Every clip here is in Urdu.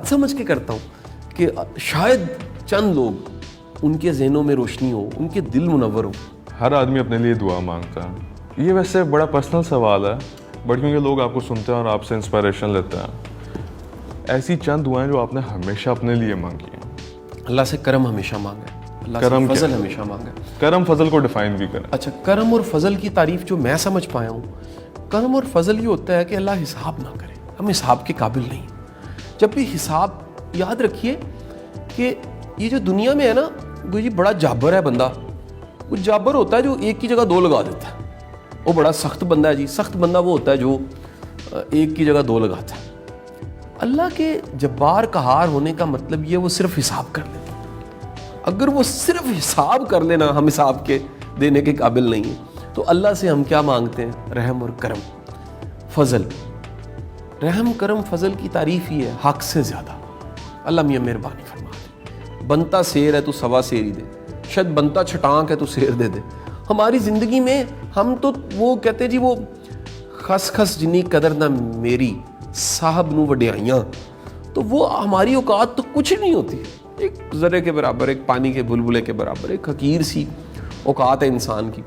بات سمجھ کے کرتا ہوں کہ شاید چند لوگ ان کے ذہنوں میں روشنی ہو, ان کے دل منور ہو. ہر آدمی اپنے لیے دعا مانگتا ہے. یہ ویسے بڑا پرسنل سوال ہے بٹ کیونکہ لوگ آپ کو سنتے ہیں اور آپ سے انسپائریشن لیتے ہیں, ایسی چند دعائیں جو آپ نے ہمیشہ اپنے لیے مانگی ہیں. اللہ سے کرم ہمیشہ مانگا ہے, اللہ سے فضل ہمیشہ مانگا ہے. کرم فضل کو ڈیفائن بھی کریں. اچھا, کرم اور فضل کی تعریف جو میں سمجھ پایا ہوں, کرم اور فضل یہ ہوتا ہے کہ اللہ حساب نہ کرے, ہم حساب کے قابل نہیں. جب بھی حساب, یاد رکھیے کہ یہ جو دنیا میں ہے نا, یہ بڑا جابر ہے بندہ. وہ جابر ہوتا ہے جو ایک کی جگہ دو لگا دیتا ہے. وہ بڑا سخت بندہ ہے جی. سخت بندہ وہ ہوتا ہے جو ایک کی جگہ دو لگاتا ہے. اللہ کے جبار قہار ہونے کا مطلب یہ وہ صرف حساب کر لیتا. اگر وہ صرف حساب کر لینا, ہم حساب کے دینے کے قابل نہیں ہیں, تو اللہ سے ہم کیا مانگتے ہیں؟ رحم اور کرم, فضل. رحم کرم فضل کی تعریف ہی ہے حق سے زیادہ. اللہ میاں مہربانی فرما دے. بنتا سیر ہے تو سوا سیر ہی دے, شاید بنتا چھٹانک ہے تو سیر دے دے. ہماری زندگی میں ہم تو وہ کہتے ہیں جی, وہ خس خس جنی قدر نہ میری صاحب نو وڈیائیاں. تو وہ ہماری اوقات تو کچھ نہیں ہوتی, ایک ذرے کے برابر, ایک پانی کے بلبلے کے برابر, ایک حقیر سی اوقات ہے انسان کی.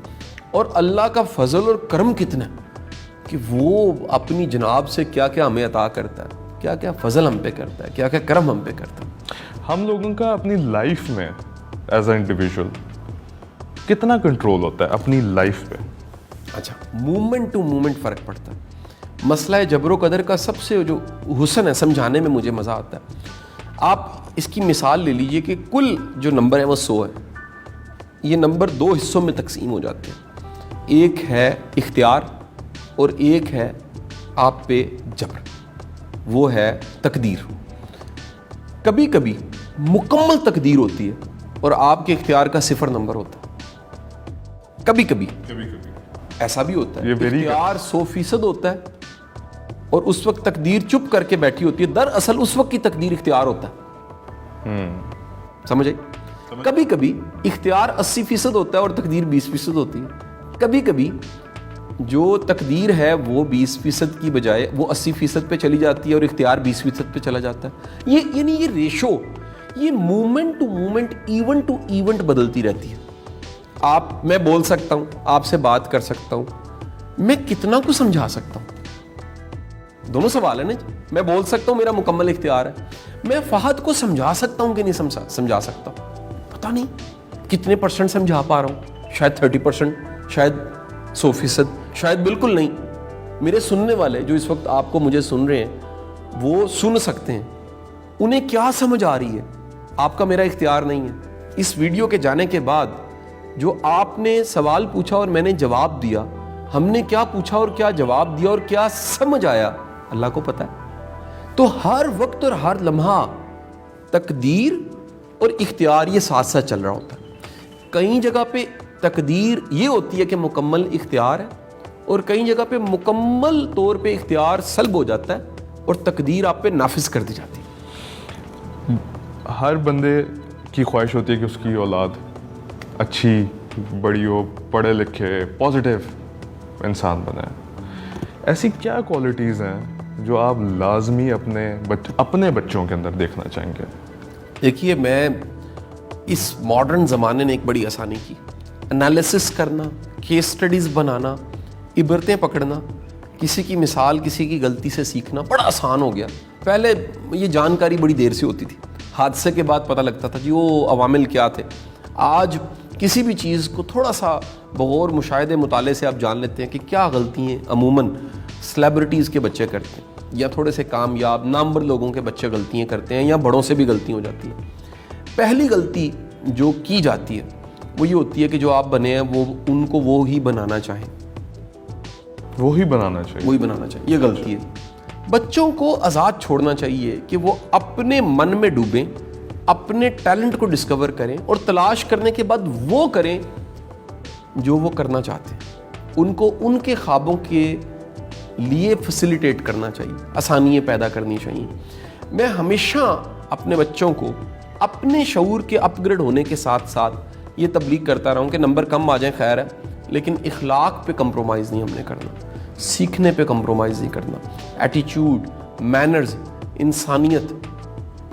اور اللہ کا فضل اور کرم کتنا ہے کہ وہ اپنی جناب سے کیا کیا ہمیں عطا کرتا ہے, کیا کیا فضل ہم پہ کرتا ہے, کیا کیا کرم ہم پہ کرتا ہے. ہم لوگوں کا اپنی لائف میں ایز اے انڈیویژول کتنا کنٹرول ہوتا ہے اپنی لائف پہ؟ اچھا, مومنٹ ٹو مومنٹ فرق پڑتا ہے. مسئلہ جبر و قدر کا سب سے جو حسن ہے, سمجھانے میں مجھے مزہ آتا ہے. آپ اس کی مثال لے لیجئے کہ کل جو نمبر ہے وہ 100 ہے. یہ نمبر 2 حصوں میں تقسیم ہو جاتے ہیں. ایک ہے اختیار اور ایک ہے آپ پہ جبر, وہ ہے تقدیر. کبھی کبھی مکمل تقدیر ہوتی ہے اور آپ کے اختیار کا 0 نمبر ہوتا ہے. کبھی کبھی ایسا بھی ہوتا ہے اختیار 100% ہوتا ہے اور اس وقت تقدیر چپ کر کے بیٹھی ہوتی ہے. دراصل اس وقت کی تقدیر اختیار ہوتا ہے. سمجھے؟ کبھی کبھی اختیار 80% ہوتا ہے اور تقدیر 20% ہوتی ہے. کبھی کبھی جو تقدیر ہے وہ 20% کی بجائے وہ 80% پہ چلی جاتی ہے اور اختیار 20% پہ چلا جاتا ہے. یہ یعنی یہ ریشو, یہ moment to moment, event to event بدلتی رہتی ہے. میں بول سکتا ہوں, آپ سے بات کر سکتا ہوں, میں کتنا کو سمجھا سکتا ہوں, دونوں سوال ہے نا. میں بول سکتا ہوں میرا مکمل اختیار ہے, میں فہد کو سمجھا سکتا ہوں کہ نہیں سمجھا سکتا, پتہ نہیں کتنے % سمجھا پا رہا ہوں. شاید 30%, شاید 100%, شاید بالکل نہیں. میرے سننے والے جو اس وقت آپ کو مجھے سن رہے ہیں وہ سن سکتے ہیں, انہیں کیا سمجھ آ رہی ہے. آپ کا میرا اختیار نہیں ہے. اس ویڈیو کے جانے کے بعد جو آپ نے سوال پوچھا اور میں نے جواب دیا, ہم نے کیا پوچھا اور کیا جواب دیا اور کیا سمجھ آیا, اللہ کو پتہ ہے. تو ہر وقت اور ہر لمحہ تقدیر اور اختیار یہ ساتھ ساتھ چل رہا ہوتا ہے. کئی جگہ پہ تقدیر یہ ہوتی ہے کہ مکمل اختیار ہے اور کئی جگہ پہ مکمل طور پہ اختیار سلب ہو جاتا ہے اور تقدیر آپ پہ نافذ کر دی جاتی ہے. ہر بندے کی خواہش ہوتی ہے کہ اس کی اولاد اچھی بڑی ہو, پڑھے لکھے, پازیٹیو انسان بنے. ایسی کیا کوالٹیز ہیں جو آپ لازمی اپنے بچوں کے اندر دیکھنا چاہیں گے؟ دیکھیے, میں اس ماڈرن زمانے نے ایک بڑی آسانی کی. انالیسس کرنا, کیس سٹڈیز بنانا, عبرتیں پکڑنا, کسی کی مثال, کسی کی غلطی سے سیکھنا بڑا آسان ہو گیا. پہلے یہ جانکاری بڑی دیر سے ہوتی تھی, حادثے کے بعد پتہ لگتا تھا جی وہ عوامل کیا تھے. آج کسی بھی چیز کو تھوڑا سا بغور مشاہدے مطالعے سے آپ جان لیتے ہیں کہ کیا غلطیاں عموماً سیلیبریٹیز کے بچے کرتے ہیں, یا تھوڑے سے کامیاب نامور لوگوں کے بچے غلطیاں کرتے ہیں, یا بڑوں سے بھی غلطیاں ہو جاتی ہیں. پہلی غلطی جو کی جاتی ہے وہ یہ ہوتی ہے کہ جو آپ بنے ہیں وہ ان کو وہی بنانا چاہیں. وہی بنانا چاہیے, یہ غلطی ہے. بچوں کو آزاد چھوڑنا چاہیے کہ وہ اپنے من میں ڈوبیں, اپنے ٹیلنٹ کو ڈسکور کریں اور تلاش کرنے کے بعد وہ کریں جو وہ کرنا چاہتے ہیں. ان کو ان کے خوابوں کے لیے فیسیلیٹیٹ کرنا چاہیے, آسانیاں پیدا کرنی چاہیے. میں ہمیشہ اپنے بچوں کو اپنے شعور کے اپ گریڈ ہونے کے ساتھ ساتھ یہ تبلیغ کرتا رہا ہوں کہ نمبر کم آ جائیں خیر ہے, لیکن اخلاق پہ کمپرومائز نہیں ہم نے کرنا, سیکھنے پہ کمپرومائز نہیں کرنا. ایٹیچیوڈ, مینرز, انسانیت,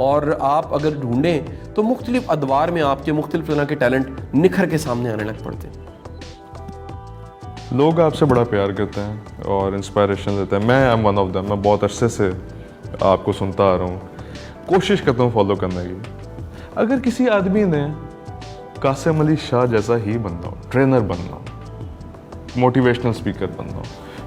اور آپ اگر ڈھونڈیں تو مختلف ادوار میں آپ کے مختلف طرح کے ٹیلنٹ نکھر کے سامنے آنے لگ پڑتے ہیں. لوگ آپ سے بڑا پیار کرتے ہیں اور انسپائریشن دیتے ہیں. میں ون آف دم. میں بہت عرصے سے آپ کو سنتا آ رہا ہوں, کوشش کرتا ہوں فالو کرنے کی. اگر کسی آدمی نے قاسم علی شاہ جیسا ہی بننا ہو, ٹرینر بننا ہو, موٹیویشنل اسپیکر بننا ہو,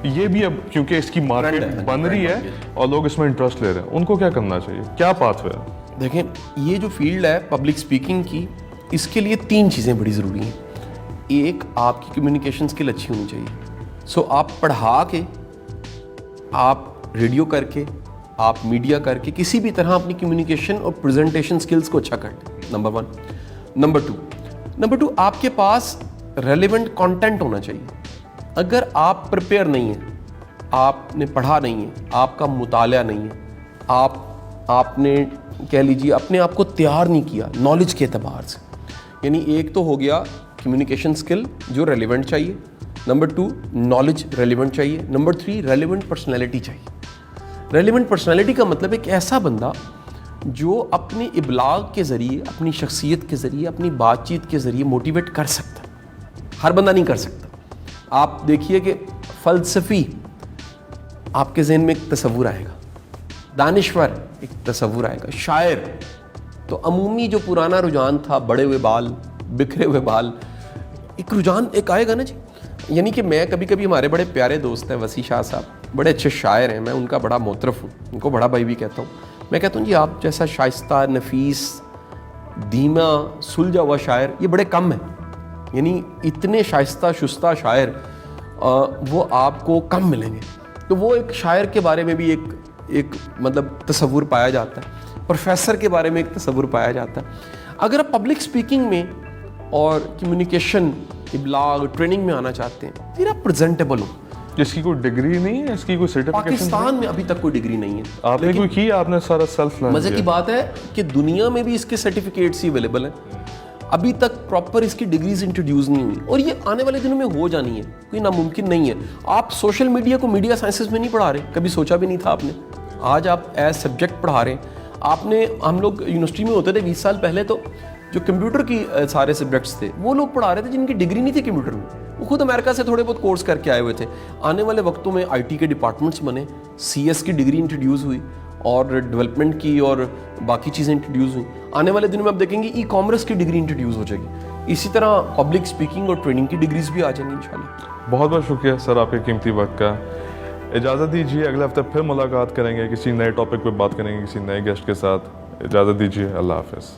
یہ بھی اب کیونکہ اس کی مارکیٹ بن رہی ہے اور لوگ اس میں انٹرسٹ لے رہے ہیں, ان کو کیا کرنا چاہیے؟ کیا پاتھ وے ہے؟ دیکھیں, یہ جو فیلڈ ہے پبلک اسپیکنگ کی, اس کے لیے 3 چیزیں بڑی ضروری ہیں. ایک, آپ کی کمیونیکیشن اسکل اچھی ہونی چاہیے. سو آپ پڑھا کے, آپ ریڈیو کر کے, آپ میڈیا کر کے کسی بھی طرح اپنی کمیونیکیشن اور پریزنٹیشن اسکلس کو اچھا کر لیں, نمبر 1. نمبر 2, آپ کے پاس ریلیونٹ کانٹینٹ ہونا چاہیے. اگر آپ پریپیئر نہیں ہیں, آپ نے پڑھا نہیں ہے, آپ کا مطالعہ نہیں ہے, آپ نے کہہ لیجیے اپنے آپ کو تیار نہیں کیا نالج کے اعتبار سے, یعنی ایک تو ہو گیا کمیونیکیشن اسکل جو ریلیونٹ چاہیے, نمبر 2 نالج ریلیونٹ چاہیے, نمبر 3 ریلیونٹ پرسنالٹی چاہیے. ریلیونٹ پرسنالٹی کا مطلب ایک ایسا بندہ جو اپنے ابلاغ کے ذریعے, اپنی شخصیت کے ذریعے, اپنی بات چیت کے ذریعے موٹیویٹ کر سکتا ہے. ہر بندہ نہیں کر سکتا. آپ دیکھیے کہ فلسفی, آپ کے ذہن میں ایک تصور آئے گا, دانشور ایک تصور آئے گا, شاعر تو عمومی جو پرانا رجحان تھا, بڑے ہوئے بال, بکھرے ہوئے بال, ایک رجحان ایک آئے گا نا جی. یعنی کہ میں کبھی کبھی, ہمارے بڑے پیارے دوست ہیں وسیع شاہ صاحب, بڑے اچھے شاعر ہیں, میں ان کا بڑا محترف ہوں, ان کو بڑا بھائی بھی کہتا ہوں. میں کہتا ہوں جی آپ جیسا شائستہ, نفیس, دھیما, سلجھا ہوا شاعر یہ بڑے کم ہیں. یعنی اتنے شائستہ شستہ شاعر وہ آپ کو کم ملیں گے. تو وہ ایک شاعر کے بارے میں بھی ایک مطلب تصور پایا جاتا ہے, پروفیسر کے بارے میں ایک تصور پایا جاتا ہے. اگر آپ پبلک اسپیکنگ میں اور کمیونیکیشن, ابلاغ, ٹریننگ میں آنا چاہتے ہیں, پھر آپ پریزنٹیبل ہو. اس کی کوئی ڈگری نہیں ہے, اس کی کوئی سرٹیفکیشن؟ پاکستان میں ابھی تک کوئی ڈگری نہیں ہے. آپ نے کوئی کی؟ آپ نے سارا سیلف لرن. مزے کی بات ہے کہ دنیا میں بھی اس کے سرٹیفکیٹس ہی اویلیبل ہیں, ابھی تک پراپر اس کی ڈگریز انٹروڈیوس نہیں ہوئی, اور یہ آنے والے دنوں میں ہو جانی ہے, کوئی ناممکن نہیں ہے. آپ سوشل میڈیا کو میڈیا سائنسز میں نہیں پڑھا رہے, کبھی سوچا بھی نہیں تھا آپ نے, آج آپ ایز سبجیکٹ پڑھا رہے ہیں. آپ نے, ہم لوگ یونیورسٹی میں ہوتے تھے 20 سال پہلے, تو جو کمپیوٹر کی سارے سبجیکٹس تھے وہ لوگ پڑھا رہے تھے جن کی ڈگری نہیں تھی کمپیوٹر میں, وہ خود امریکہ سے تھوڑے بہت کورس کر کے آئے ہوئے تھے. آنے والے وقتوں میں آئی ٹی کے ڈپارٹمنٹس بنے, سی ایس کی ڈگری انٹروڈیوس ہوئی, اور ڈیولپمنٹ کی اور باقی چیزیں انٹروڈیوس ہوئیں. آنے والے دنوں میں آپ دیکھیں گے ای کامرس کی ڈگری انٹروڈیوس ہو جائے گی. اسی طرح پبلک اسپیکنگ اور ٹریننگ کی ڈگریز بھی آ جائیں گی انشاءاللہ. بہت بہت شکریہ سر آپ کے قیمتی وقت کا. اجازت دیجیے, اگلے ہفتے پھر ملاقات کریں گے, کسی نئے ٹاپک پہ بات کریں گے کسی نئے گیسٹ کے ساتھ. اجازت دیجیے, اللہ حافظ.